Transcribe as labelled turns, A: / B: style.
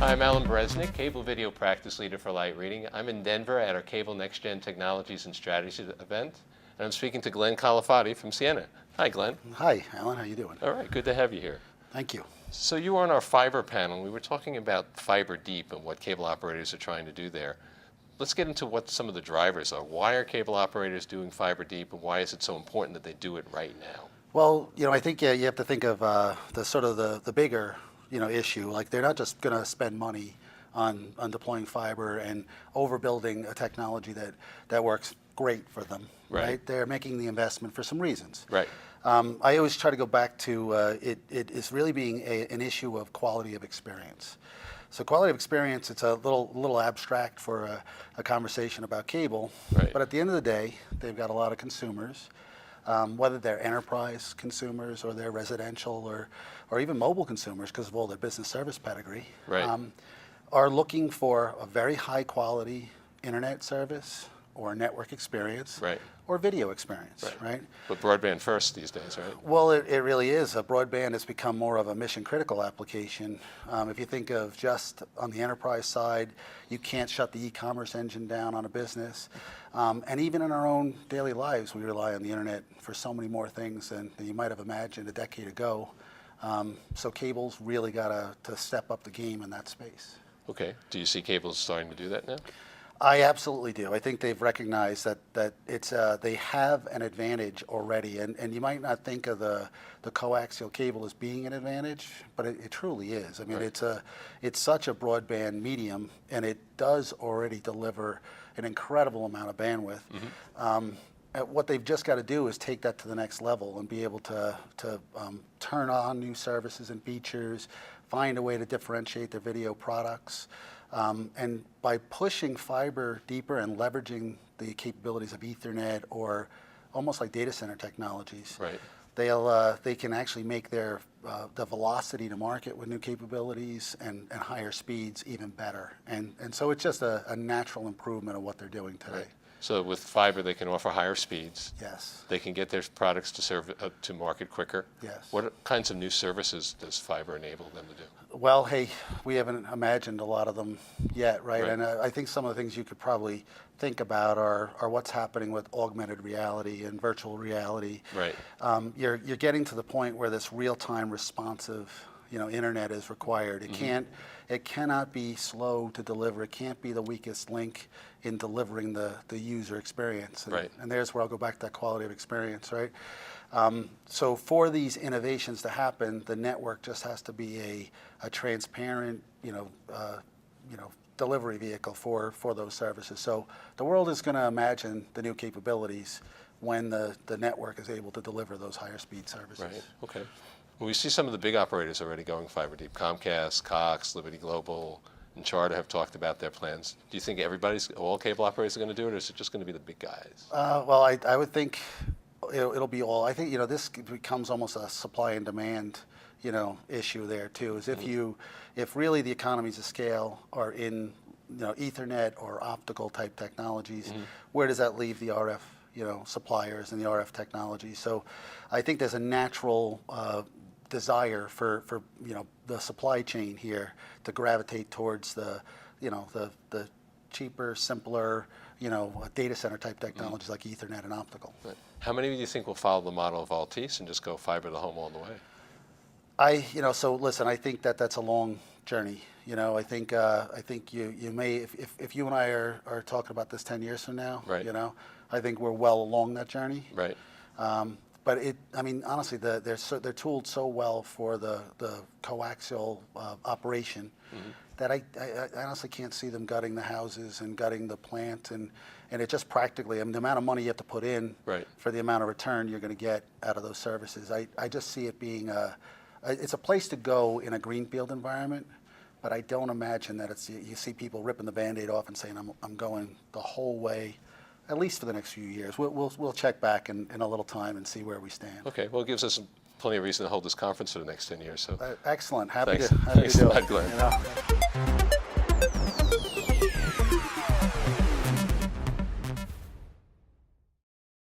A: Hi, I'm Alan Bresnick, Cable Video Practice Leader for Light Reading. I'm in Denver at our Cable Next Gen Technologies and Strategies event, and I'm speaking to Glenn Calafati from Ciena. Hi, Glenn.
B: Hi, Alan. How you doing?
A: All right, good to have you here.
B: Thank you.
A: So you were on our fiber panel, and we were talking about fiber deep and what cable operators are trying to do there. Let's get into what some of the drivers are. Why are cable operators doing fiber deep, and why is it so important that they do it right now?
B: Well, I think you have to think of the bigger issue. Like, they're not just going to spend money on deploying fiber and overbuilding a technology that works great for them. Right? They're making the investment for some reasons.
A: Right.
B: I always try to go back to it is really being an issue of quality of experience. So quality of experience, it's a little abstract for a conversation about cable.
A: Right.
B: But at the end of the day, they've got a lot of consumers, whether they're enterprise consumers or they're residential or even mobile consumers because of all their business service pedigree,
A: right.
B: Are looking for a very high quality internet service or network experience,
A: right.
B: or video experience, right?
A: But broadband first these days, right?
B: Well, it really is. Broadband has become more of a mission critical application. If you think of just on the enterprise side, you can't shut the e-commerce engine down on a business. And even in our own daily lives, we rely on the internet for so many more things than you might have imagined a decade ago. So cable's really got to step up the game in that space.
A: Okay. Do you see cables starting to do that now?
B: I absolutely do. I think they've recognized that it's they have an advantage already, and you might not think of the coaxial cable as being an advantage, but it truly is. I mean,
A: right.
B: it's such a broadband medium, and it does already deliver an incredible amount of bandwidth. Mm-hmm. What they've just got to do is take that to the next level and be able to turn on new services and features, find a way to differentiate their video products. And by pushing fiber deeper and leveraging the capabilities of Ethernet or almost like data center technologies,
A: right.
B: They can actually make the velocity to market with new capabilities and higher speeds even better. And so it's just a natural improvement of what they're doing today.
A: Right. So with fiber, they can offer higher speeds.
B: Yes.
A: They can get their products to serve to market quicker.
B: Yes.
A: What kinds of new services does fiber enable them to do?
B: Well, hey, we haven't imagined a lot of them yet, right? And I think some of the things you could probably think about are what's happening with augmented reality and virtual reality.
A: Right.
B: You're getting to the point where this real-time responsive internet is required. It cannot be slow to deliver. It can't be the weakest link in delivering the user experience. And there's where I'll go back to that quality of experience, right? So for these innovations to happen, the network just has to be a transparent, delivery vehicle for those services. So the world is going to imagine the new capabilities when the network is able to deliver those higher speed services.
A: Right. Okay. Well, we see some of the big operators already going fiber deep. Comcast, Cox, Liberty Global, and Charter have talked about their plans. Do you think all cable operators are going to do it, or is it just going to be the big guys?
B: Well, I would think it'll be all. I think this becomes almost a supply and demand issue there too. Is if really the economies of scale are in Ethernet or optical type technologies, where does that leave the RF suppliers and the RF technology? So I think there's a natural desire for the supply chain here to gravitate towards the cheaper, simpler data center type technologies like Ethernet and optical.
A: Right. How many do you think will follow the model of Altice and just go fiber to the home all the way?
B: So listen, I think that's a long journey. I think you may, if you and I are talking about this 10 years from now,
A: right.
B: I think we're well along that journey.
A: Right.
B: But honestly, they're tooled so well for the coaxial operation that I honestly can't see them gutting the houses and gutting the plant, and it just practically, the amount of money you have to put in for the amount of return you're going to get out of those services. I just see it being it's a place to go in a greenfield environment, but I don't imagine that you see people ripping the Band-Aid off and saying I'm going the whole way, at least for the next few years. We'll check back in a little time and see where we stand.
A: Okay. Well, it gives us plenty of reason to hold this conference for the next 10 years. So
B: excellent. Happy
A: Thanks.
B: to do it.
A: Thanks a lot, Glenn.